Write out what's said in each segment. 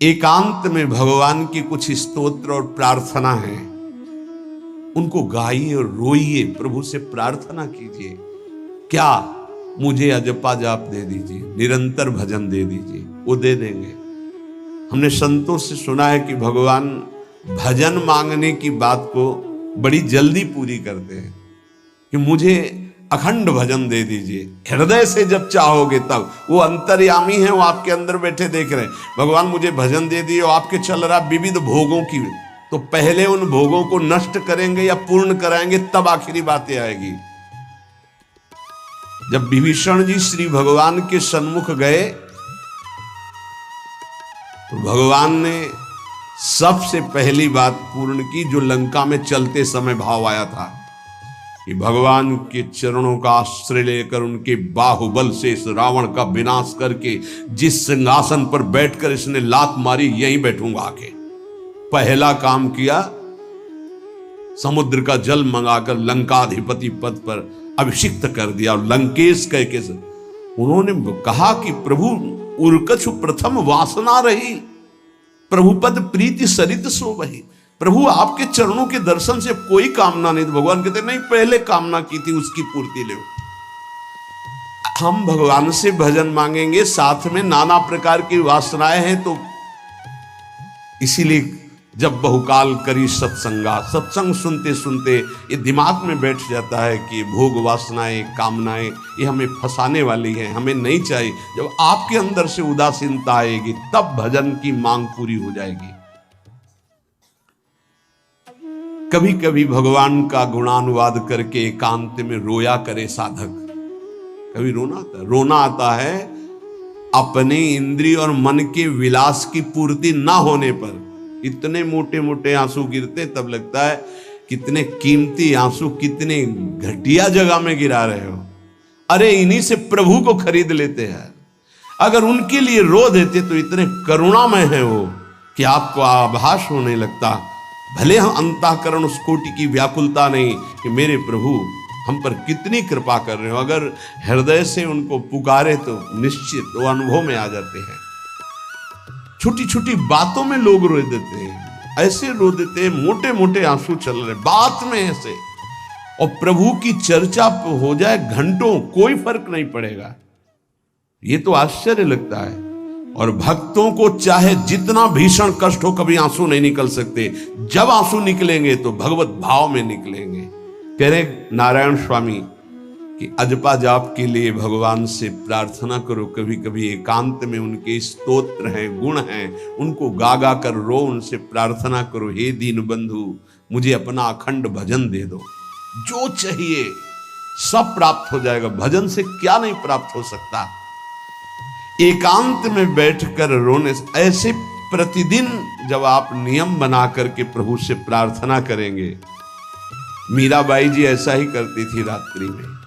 एकांत में भगवान की कुछ स्तोत्र और प्रार्थना है, उनको गाइए और रोइए, प्रभु से प्रार्थना कीजिए। क्या मुझे अजपा जाप दे दीजिए, निरंतर भजन दे दीजिए, वो दे देंगे। हमने संतों से सुना है कि भगवान भजन मांगने की बात को बड़ी जल्दी पूरी करते हैं कि मुझे अखंड भजन दे दीजिए। हृदय से जब चाहोगे तब, वो अंतर्यामी है, वो आपके अंदर बैठे देख रहे हैं। भगवान मुझे भजन दे दिए, और आपके चल रहा विविध भोगों की, तो पहले उन भोगों को नष्ट करेंगे या पूर्ण कराएंगे, तब आखिरी बातें आएगी। जब विभीषण जी श्री भगवान के सन्मुख गए तो भगवान ने सबसे पहली बात पूर्ण की, जो लंका में चलते समय भाव आया था कि भगवान के चरणों का आश्रय लेकर उनके बाहुबल से इस रावण का विनाश करके जिस सिंहासन पर बैठकर इसने लात मारी, यहीं बैठूंगा आके। पहला काम किया, समुद्र का जल मंगाकर लंकाधिपति पद पर अभिषिक्त कर दिया। लंकेश कह के उन्होंने कहा कि प्रभु उर्कछु प्रथम वासना रही, प्रभु पद प्रीति सरित सो वही। प्रभु आपके चरणों के दर्शन से कोई कामना नहीं। भगवान कहते नहीं, पहले कामना की थी उसकी पूर्ति ले। हम भगवान से भजन मांगेंगे, साथ में नाना प्रकार की वासनाएं हैं, तो इसीलिए जब बहुकाल करी सत्संगा, सत्संग सुनते सुनते ये दिमाग में बैठ जाता है कि भोग वासनाएं, कामनाएं ये हमें फंसाने वाली हैं, हमें नहीं चाहिए। जब आपके अंदर से उदासीनता आएगी, तब भजन की मांग पूरी हो जाएगी। कभी कभी भगवान का गुणानुवाद करके एकांत में रोया करे साधक। कभी रोना आता है अपने इंद्रिय और मन के विलास की पूर्ति ना होने पर। इतने मोटे मोटे आंसू गिरते, तब लगता है कितने कीमती आंसू कितने घटिया जगह में गिरा रहे हो। अरे इन्हीं से प्रभु को खरीद लेते हैं। अगर उनके लिए रो देते तो इतने करुणामय है वो कि आपको आभास होने लगता। भले हम अंतःकरण उस कोटि की व्याकुलता नहीं कि मेरे प्रभु हम पर कितनी कृपा कर रहे हो। अगर हृदय से उनको पुकारे तो निश्चित वो अनुभव में आ जाते हैं। छोटी छोटी बातों में लोग रो देते हैं, ऐसे रो देते हैं, मोटे मोटे आंसू चल रहे बात में ऐसे, और प्रभु की चर्चा हो जाए घंटों, कोई फर्क नहीं पड़ेगा। ये तो आश्चर्य लगता है। और भक्तों को चाहे जितना भीषण कष्ट हो, कभी आंसू नहीं निकल सकते। जब आंसू निकलेंगे तो भगवत भाव में निकलेंगे। कह रहे नारायण स्वामी कि अजपा जाप के लिए भगवान से प्रार्थना करो। कभी कभी एकांत में उनके स्तोत्र हैं, गुण हैं, उनको गा गा कर रो, उनसे प्रार्थना करो, हे दीन बंधु मुझे अपना अखंड भजन दे दो। जो चाहिए सब प्राप्त हो जाएगा। भजन से क्या नहीं प्राप्त हो सकता। एकांत में बैठकर रोने से, ऐसे प्रतिदिन जब आप नियम बना करके प्रभु से प्रार्थना करेंगे। मीराबाई जी ऐसा ही करती थी, रात्रि में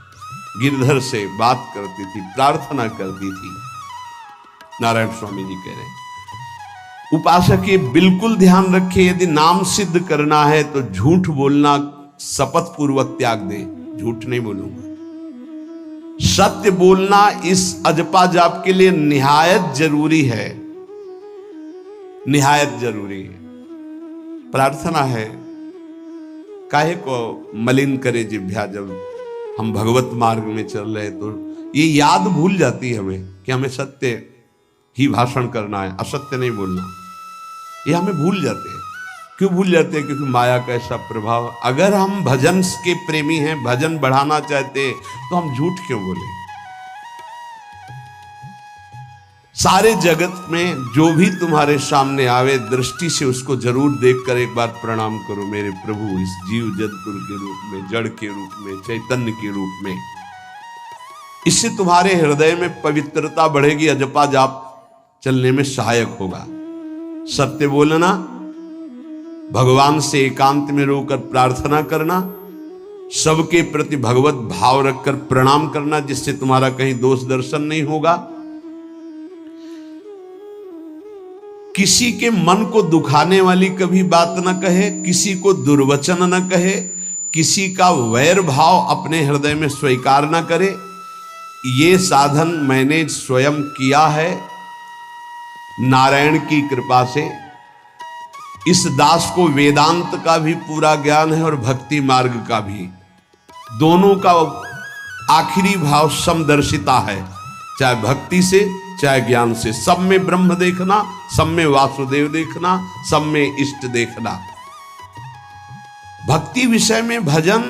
गिरधर से बात करती थी, प्रार्थना करती थी। नारायण स्वामी जी कह रहे हैं उपासक ये बिल्कुल ध्यान रखे, यदि नाम सिद्ध करना है तो झूठ बोलना शपथ पूर्वक त्याग दे। झूठ नहीं बोलूंगा, सत्य बोलना इस अजपा जाप के लिए निहायत जरूरी है, निहायत जरूरी है। प्रार्थना है, काहे को मलिन करे जिह्वा। जब हम भगवत मार्ग में चल रहे तो ये याद भूल जाती है हमें कि हमें सत्य ही भाषण करना है, असत्य नहीं बोलना। ये हमें भूल जाते हैं। क्यों भूल जाते हैं? क्योंकि माया का ऐसा प्रभाव। अगर हम भजन के प्रेमी हैं, भजन बढ़ाना चाहते हैं, तो हम झूठ क्यों बोले? सारे जगत में जो भी तुम्हारे सामने आवे, दृष्टि से उसको जरूर देखकर एक बार प्रणाम करो। मेरे प्रभु इस जीव जंतु के रूप में, जड़ के रूप में, चैतन्य के रूप में। इससे तुम्हारे हृदय में पवित्रता बढ़ेगी, अजपा जाप चलने में सहायक होगा। सत्य बोलना, भगवान से एकांत में रोकर प्रार्थना करना, सबके प्रति भगवत भाव रखकर प्रणाम करना, जिससे तुम्हारा कहीं दोष दर्शन नहीं होगा। किसी के मन को दुखाने वाली कभी बात न कहे, किसी को दुर्वचन न कहे, किसी का वैर भाव अपने हृदय में स्वीकार न करे। ये साधन मैंने स्वयं किया है। नारायण की कृपा से इस दास को वेदांत का भी पूरा ज्ञान है और भक्ति मार्ग का भी, दोनों का आखिरी भाव समदर्शिता है, चाहे भक्ति से चाहे ज्ञान से। सब में ब्रह्म देखना, सब में वासुदेव देखना, सब में इष्ट देखना। भक्ति विषय में भजन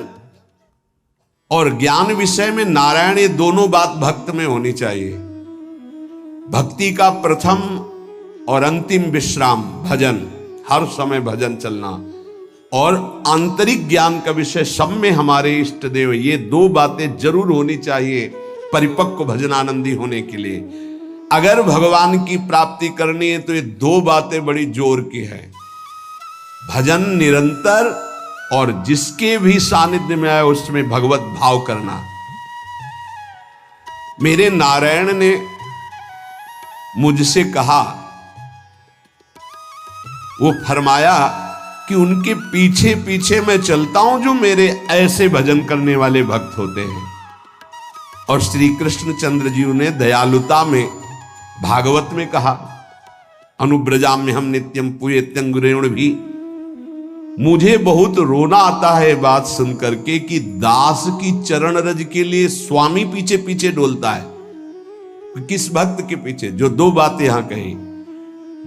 और ज्ञान विषय में नारायण, ये दोनों बात भक्त में होनी चाहिए। भक्ति का प्रथम और अंतिम विश्राम भजन, हर समय भजन चलना, और आंतरिक ज्ञान का विषय सब में हमारे इष्ट देव, ये दो बातें जरूर होनी चाहिए परिपक्व भजनानंदी होने के लिए। अगर भगवान की प्राप्ति करनी है तो ये दो बातें बड़ी जोर की है, भजन निरंतर और जिसके भी सानिध्य में आए उसमें भगवत भाव करना। मेरे नारायण ने मुझसे कहा, वो फरमाया कि उनके पीछे पीछे मैं चलता हूं जो मेरे ऐसे भजन करने वाले भक्त होते हैं। और श्री कृष्णचंद्र जी ने दयालुता में भागवत में कहा, अनुब्रजाम में हम नित्यम पूयत्यंगुरेण भी। मुझे बहुत रोना आता है बात सुन करके कि दास की चरण रज के लिए स्वामी पीछे पीछे डोलता है। किस भक्त के पीछे? जो दो बातें यहां कही,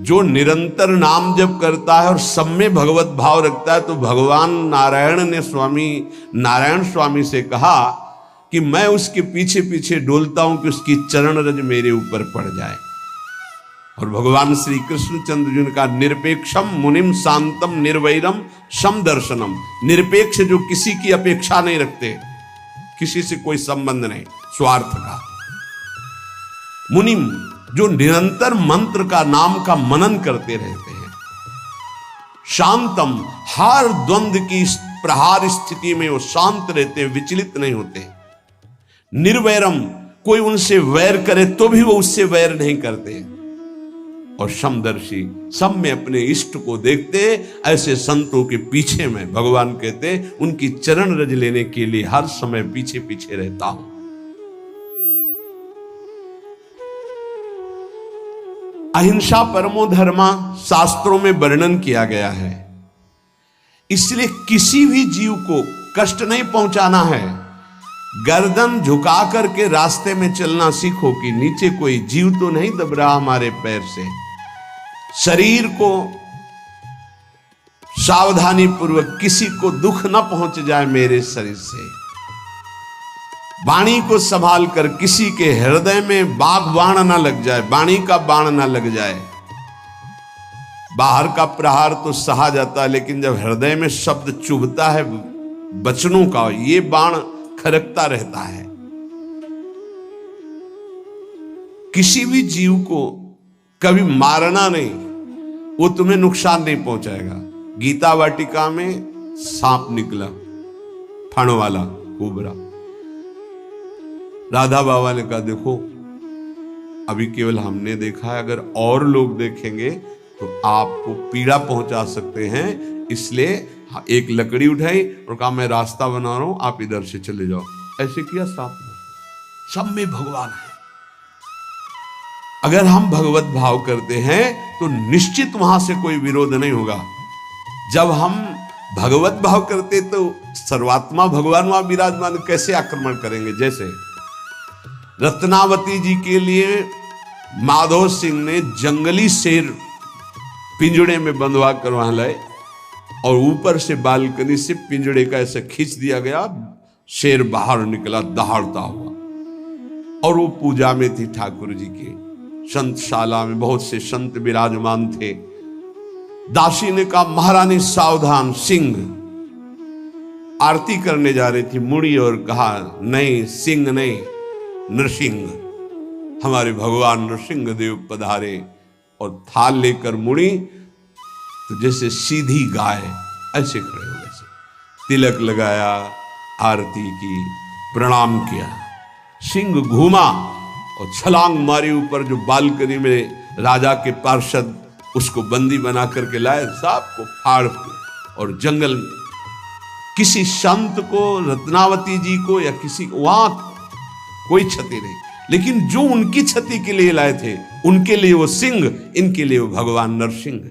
जो निरंतर नाम जप करता है और सब में भगवत भाव रखता है, तो भगवान नारायण ने नारायण स्वामी से कहा कि मैं उसके पीछे पीछे डोलता हूं कि उसकी चरण रज मेरे ऊपर पड़ जाए। और भगवान श्री कृष्णचंद्र जी ने कहा, निरपेक्षम मुनिम शांतम निर्वैरम सम दर्शनम। निरपेक्ष जो किसी की अपेक्षा नहीं रखते, किसी से कोई संबंध नहीं स्वार्थ का। मुनिम जो निरंतर मंत्र का नाम का मनन करते रहते हैं। शांतम हर द्वंद्व की प्रहार स्थिति में वो शांत रहते हैं, विचलित नहीं होते। निर्वैरम कोई उनसे वैर करे तो भी वो उससे वैर नहीं करते। और समदर्शी सब में अपने इष्ट को देखते। ऐसे संतों के पीछे में भगवान कहते उनकी चरण रज लेने के लिए हर समय पीछे पीछे रहता हूं। अहिंसा परमो धर्मा शास्त्रों में वर्णन किया गया है, इसलिए किसी भी जीव को कष्ट नहीं पहुंचाना है। गर्दन झुका करके रास्ते में चलना सीखो कि नीचे कोई जीव तो नहीं दब रहा हमारे पैर से। शरीर को सावधानी पूर्वक, किसी को दुख न पहुंच जाए मेरे शरीर से। वाणी को संभाल कर, किसी के हृदय में बाघ बाण ना लग जाए, वाणी का बाण ना लग जाए। बाहर का प्रहार तो सहा जाता है, लेकिन जब हृदय में शब्द चुभता है वचनों का, ये बाण खरकता रहता है। किसी भी जीव को कभी मारना नहीं, वो तुम्हें नुकसान नहीं पहुंचाएगा। गीता वाटिका में सांप निकला, फण वाला कोबरा। राधा बाबा ने कहा, देखो अभी केवल हमने देखा है, अगर और लोग देखेंगे तो आपको पीड़ा पहुंचा सकते हैं, इसलिए एक लकड़ी उठाई और कहा मैं रास्ता बना रहा हूं, आप इधर से चले जाओ। ऐसे किया सांप ने। सब में भगवान है। अगर हम भगवत भाव करते हैं तो निश्चित वहां से कोई विरोध नहीं होगा। जब हम भगवत भाव करते तो सर्वात्मा भगवान वहां विराजमान, कैसे आक्रमण करेंगे? जैसे रत्नावती जी के लिए माधव सिंह ने जंगली शेर पिंजड़े में बंधवा कर वहां लाए, और ऊपर से बालकनी से पिंजड़े का ऐसे खींच दिया गया, शेर बाहर निकला दहाड़ता हुआ। और वो पूजा में थी ठाकुर जी के। संतशाला में बहुत से संत विराजमान थे। दासी ने कहा, महारानी सावधान, सिंह। आरती करने जा रही थी, मुड़ी और कहा, नहीं सिंह नहीं, नृसिंह। हमारे भगवान नृसिंह देव पधारे। और थाल लेकर मुड़ी तो जैसे सीधी गाय ऐसे खड़े हो गए। तिलक लगाया, आरती की, प्रणाम किया। सिंह घूमा और छलांग मारी ऊपर, जो बालकनी में राजा के पार्षद उसको बंदी बना करके लाए, सांप को फाड़ के। और जंगल में किसी संत को, रत्नावती जी को या किसी, वहां कोई क्षति नहीं, लेकिन जो उनकी क्षति के लिए लाए थे उनके लिए वो सिंह, इनके लिए वो भगवान नरसिंह।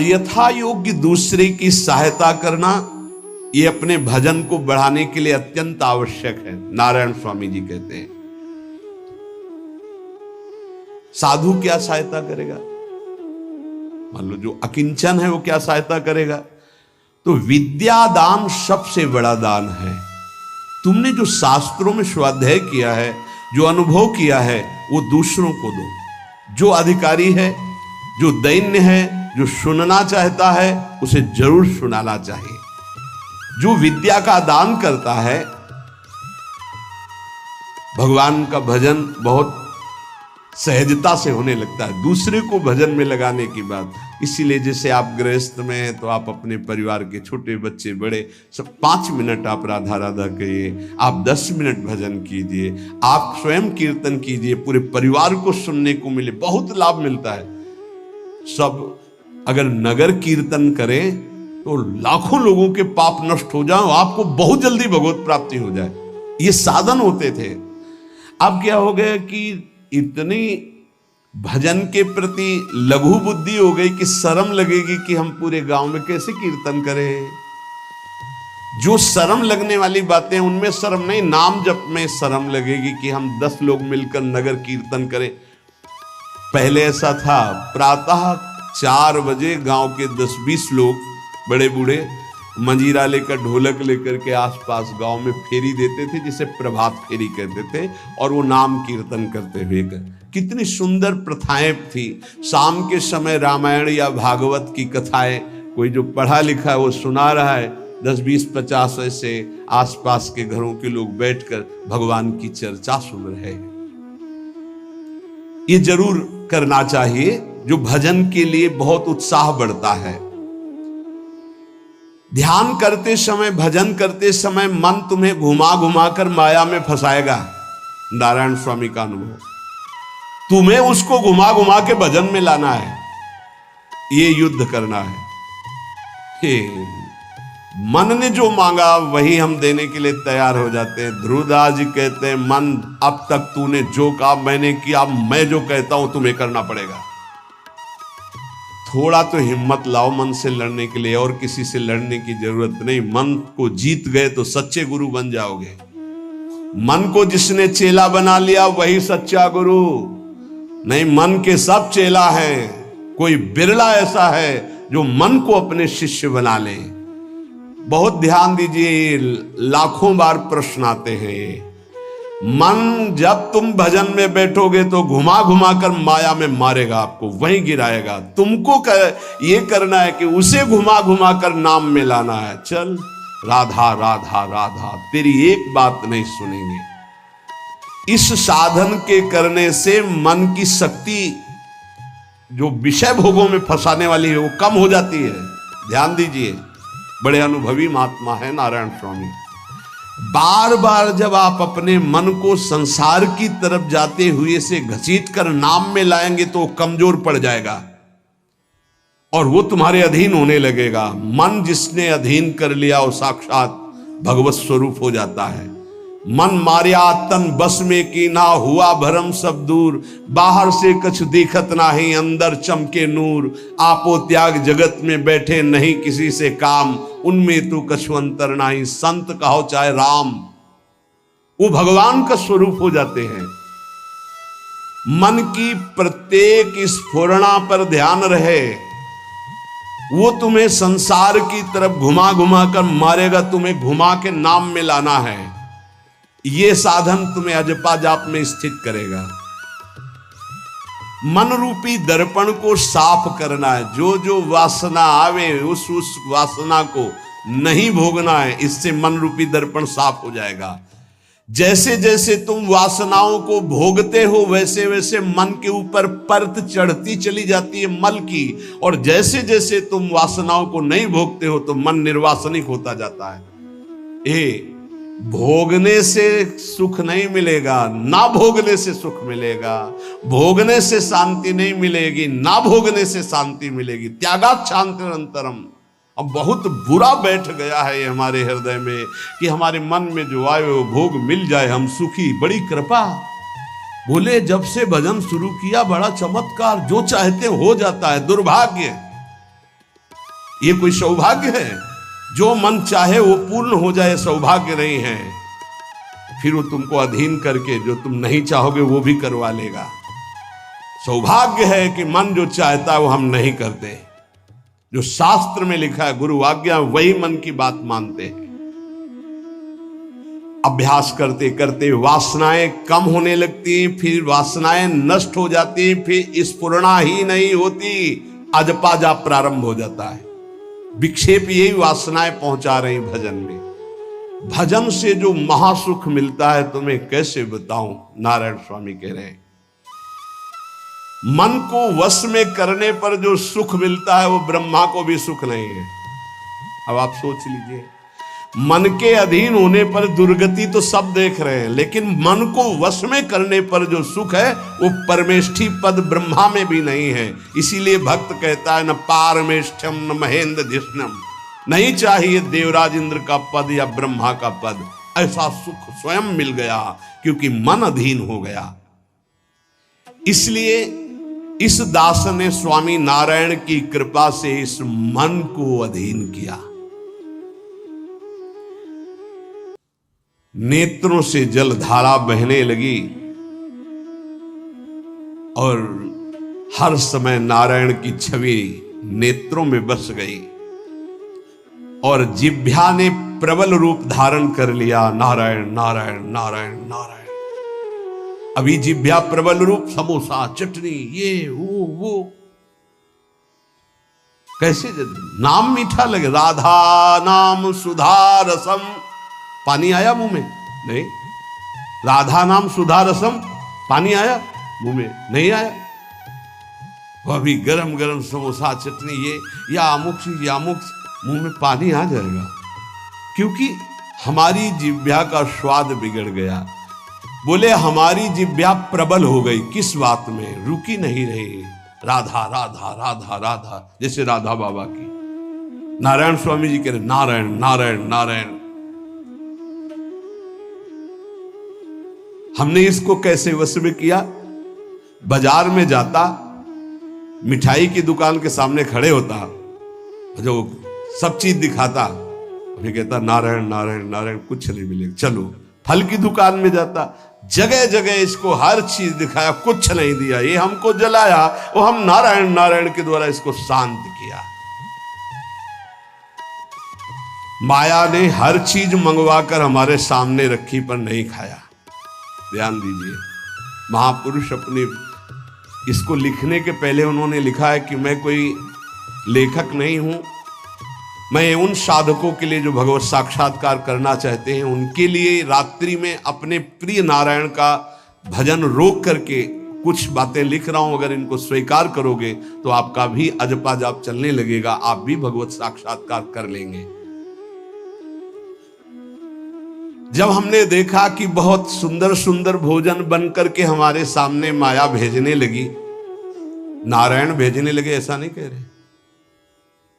यथा योग्य दूसरे की सहायता करना, ये अपने भजन को बढ़ाने के लिए अत्यंत आवश्यक है। नारायण स्वामी जी कहते हैं साधु क्या सहायता करेगा? मान लो जो अकिंचन है वो क्या सहायता करेगा? तो विद्या दान सबसे बड़ा दान है। तुमने जो शास्त्रों में स्वाध्याय किया है, जो अनुभव किया है, वो दूसरों को दो। जो अधिकारी है, जो दैन्य है, जो सुनना चाहता है, उसे जरूर सुनाना चाहिए। जो विद्या का दान करता है, भगवान का भजन बहुत सहजता से होने लगता है। दूसरे को भजन में लगाने की बात, इसीलिए जैसे आप गृहस्थ में हैं तो आप अपने परिवार के छोटे बच्चे बड़े सब 5 मिनट आप राधा राधा कहिए, आप 10 मिनट भजन कीजिए, आप स्वयं कीर्तन कीजिए, पूरे परिवार को सुनने को मिले, बहुत लाभ मिलता है। सब अगर नगर कीर्तन करें तो लाखों लोगों के पाप नष्ट हो जाए, आपको बहुत जल्दी भगवत प्राप्ति हो जाए। ये साधन होते थे। अब क्या हो गया कि इतनी भजन के प्रति लघु बुद्धि हो गई कि शर्म लगेगी कि हम पूरे गांव में कैसे कीर्तन करें। जो शर्म लगने वाली बातें, उनमें शर्म नहीं, नाम जप में शर्म लगेगी कि हम 10 लोग मिलकर नगर कीर्तन करें। पहले ऐसा था, प्रातः 4 बजे गांव के 10-20 लोग बड़े बूढ़े मंजीरा लेकर, ढोलक लेकर के आसपास गांव में फेरी देते थे, जिसे प्रभात फेरी कहते थे, और वो नाम कीर्तन करते हुए कितनी सुंदर प्रथाएं थी। शाम के समय रामायण या भागवत की कथाएं, कोई जो पढ़ा लिखा है वो सुना रहा है, 10-20-50 ऐसे आसपास के घरों के लोग बैठकर भगवान की चर्चा सुन रहे हैं। ये जरूर करना चाहिए, जो भजन के लिए बहुत उत्साह बढ़ता है। ध्यान करते समय, भजन करते समय मन तुम्हें घुमा घुमा कर माया में फंसाएगा। नारायण स्वामी का अनुभव, तुम्हें उसको घुमा घुमा के भजन में लाना है, ये युद्ध करना है। मन ने जो मांगा वही हम देने के लिए तैयार हो जाते हैं। ध्रुवदास जी कहते हैं, मन अब तक तूने जो कहा मैंने किया, मैं जो कहता हूं तुम्हें करना पड़ेगा। थोड़ा तो हिम्मत लाओ मन से लड़ने के लिए, और किसी से लड़ने की जरूरत नहीं। मन को जीत गए तो सच्चे गुरु बन जाओगे। मन को जिसने चेला बना लिया वही सच्चा गुरु नहीं। मन के सब चेला हैं, कोई बिरला ऐसा है जो मन को अपने शिष्य बना ले। बहुत ध्यान दीजिए, लाखों बार प्रश्न आते हैं। मन जब तुम भजन में बैठोगे तो घुमा घुमा कर माया में मारेगा, आपको वहीं गिराएगा। तुमको ये करना है कि उसे घुमा घुमा कर नाम में लाना है। चल राधा राधा राधा, तेरी एक बात नहीं सुनेंगे। इस साधन के करने से मन की शक्ति जो विषय भोगों में फंसाने वाली है वो कम हो जाती है। ध्यान दीजिए, बड़े अनुभवी महात्मा है नारायण स्वामी। बार बार जब आप अपने मन को संसार की तरफ जाते हुए से घसीट कर नाम में लाएंगे तो कमजोर पड़ जाएगा और वो तुम्हारे अधीन होने लगेगा। मन जिसने अधीन कर लिया वो साक्षात भगवत स्वरूप हो जाता है। मन मारिया तन बस में की ना, हुआ भरम सब दूर। बाहर से कछु दिखत नाही, अंदर चमके नूर। आपो त्याग जगत में बैठे नहीं किसी से काम, उनमें तो कछु अंतर नाही, संत कहो चाहे राम। वो भगवान का स्वरूप हो जाते हैं। मन की प्रत्येक स्फुरणा पर ध्यान रहे, वो तुम्हें संसार की तरफ घुमा घुमा कर मारेगा, तुम्हें घुमा के नाम में लाना है। ये साधन तुम्हें अजपा जाप में स्थित करेगा। मन रूपी दर्पण को साफ करना है। जो जो वासना आवे उस वासना को नहीं भोगना है, इससे मन रूपी दर्पण साफ हो जाएगा। जैसे जैसे तुम वासनाओं को भोगते हो वैसे वैसे मन के ऊपर परत चढ़ती चली जाती है मल की, और जैसे जैसे तुम वासनाओं को नहीं भोगते हो तो मन निर्वासनिक होता जाता है। भोगने से सुख नहीं मिलेगा, ना भोगने से सुख मिलेगा। भोगने से शांति नहीं मिलेगी, ना भोगने से शांति मिलेगी। त्यागात् शांतिरंतरम, अब बहुत बुरा बैठ गया है ये हमारे हृदय में कि हमारे मन में जो आए वो भोग मिल जाए, हम सुखी, बड़ी कृपा। बोले जब से भजन शुरू किया बड़ा चमत्कार, जो चाहते हो जाता है। दुर्भाग्य, ये कोई सौभाग्य है? जो मन चाहे वो पूर्ण हो जाए, सौभाग्य नहीं है। फिर वो तुमको अधीन करके जो तुम नहीं चाहोगे वो भी करवा लेगा। सौभाग्य है कि मन जो चाहता है वो हम नहीं करते। जो शास्त्र में लिखा है गुरु आज्ञा, वही मन की बात मानते हैं। अभ्यास करते करते वासनाएं कम होने लगती, फिर वासनाएं नष्ट हो जाती, फिर स्फुरणा ही नहीं होती, अजपाजा प्रारंभ हो जाता है। विक्षेप यही वासनाएं पहुंचा रही भजन में। भजन से जो महासुख मिलता है तुम्हें कैसे बताऊं, नारायण स्वामी कह रहे हैं। मन को वश में करने पर जो सुख मिलता है वो ब्रह्मा को भी सुख नहीं है। अब आप सोच लीजिए, मन के अधीन होने पर दुर्गति तो सब देख रहे हैं, लेकिन मन को वश में करने पर जो सुख है वो परमेष्ठी पद ब्रह्मा में भी नहीं है। इसीलिए भक्त कहता है न पारमेष्ठ्यम न महेंद्र धिष्णम, नहीं चाहिए देवराज इंद्र का पद या ब्रह्मा का पद। ऐसा सुख स्वयं मिल गया क्योंकि मन अधीन हो गया। इसलिए इस दास ने स्वामी नारायण की कृपा से इस मन को अधीन किया। नेत्रों से जलधारा बहने लगी और हर समय नारायण की छवि नेत्रों में बस गई और जिह्वा ने प्रबल रूप धारण कर लिया। नारायण नारायण नारायण नारायण। अभी जिह्वा प्रबल रूप, समोसा, चटनी, ये वो कैसे नाम मीठा लगे। राधा नाम सुधा रसम, पानी आया मुंह में? नहीं। राधा नाम सुधा रसम, पानी आया मुंह में? नहीं आया। वो अभी गरम गरम समोसा, चटनी, ये या अमुक चीज, अमुक, मुंह में पानी आ जाएगा क्योंकि हमारी जिह्वा का स्वाद बिगड़ गया। बोले हमारी जिह्वा प्रबल हो गई। किस बात में? रुकी नहीं रही। राधा राधा राधा राधा, जैसे राधा बाबा की। नारायण स्वामी जी कह रहे नारायण नारायण नारायण। हमने इसको कैसे वश में किया? बाजार में जाता, मिठाई की दुकान के सामने खड़े होता, जो सब चीज दिखाता, फिर कहता नारायण नारायण नारायण, कुछ नहीं मिलेगा, चलो। फल की दुकान में जाता, जगह जगह इसको हर चीज दिखाया, कुछ नहीं दिया, ये हमको जलाया, वो हम नारायण नारायण के द्वारा इसको शांत किया। माया ने हर चीज मंगवाकर हमारे सामने रखी पर नहीं खाया। ध्यान दीजिए, महापुरुष अपने इसको लिखने के पहले उन्होंने लिखा है कि मैं कोई लेखक नहीं हूं, मैं उन साधकों के लिए जो भगवत साक्षात्कार करना चाहते हैं उनके लिए रात्रि में अपने प्रिय नारायण का भजन रोक करके कुछ बातें लिख रहा हूं। अगर इनको स्वीकार करोगे तो आपका भी अजपा जाप चलने लगेगा, आप भी भगवत साक्षात्कार कर लेंगे। जब हमने देखा कि बहुत सुंदर सुंदर भोजन बन करके हमारे सामने माया भेजने लगी, नारायण भेजने लगे, ऐसा नहीं कह रहे।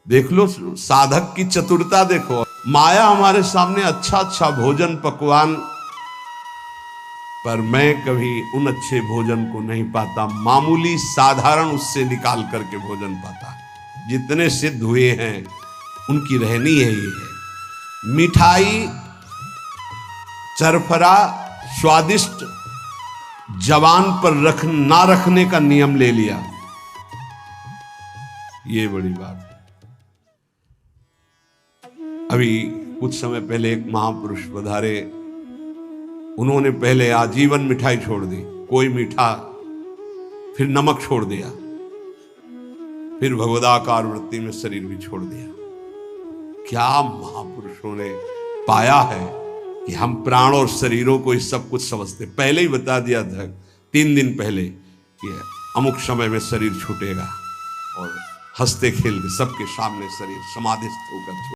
देख लो साधक की चतुरता देखो। माया हमारे सामने अच्छा अच्छा भोजन पकवान, पर मैं कभी उन अच्छे भोजन को नहीं पाता, मामूली साधारण उससे निकाल करके भोजन पाता। जितने सिद्ध हुए हैं उनकी रहनी है ये है। मिठाई, चरफरा, स्वादिष्ट जवान पर ना रखने का नियम ले लिया, ये बड़ी बात है। अभी कुछ समय पहले एक महापुरुष पधारे, उन्होंने पहले आजीवन मिठाई छोड़ दी, कोई मीठा, फिर नमक छोड़ दिया, फिर भगवदाकार वृत्ति में शरीर भी छोड़ दिया। क्या महापुरुषों ने पाया है कि हम प्राण और शरीरों को इस सब कुछ समझते। पहले ही बता दिया था 3 दिन पहले कि अमुक समय में शरीर छूटेगा और हंसते खेलते सबके सामने शरीर समाधिस्थ होकर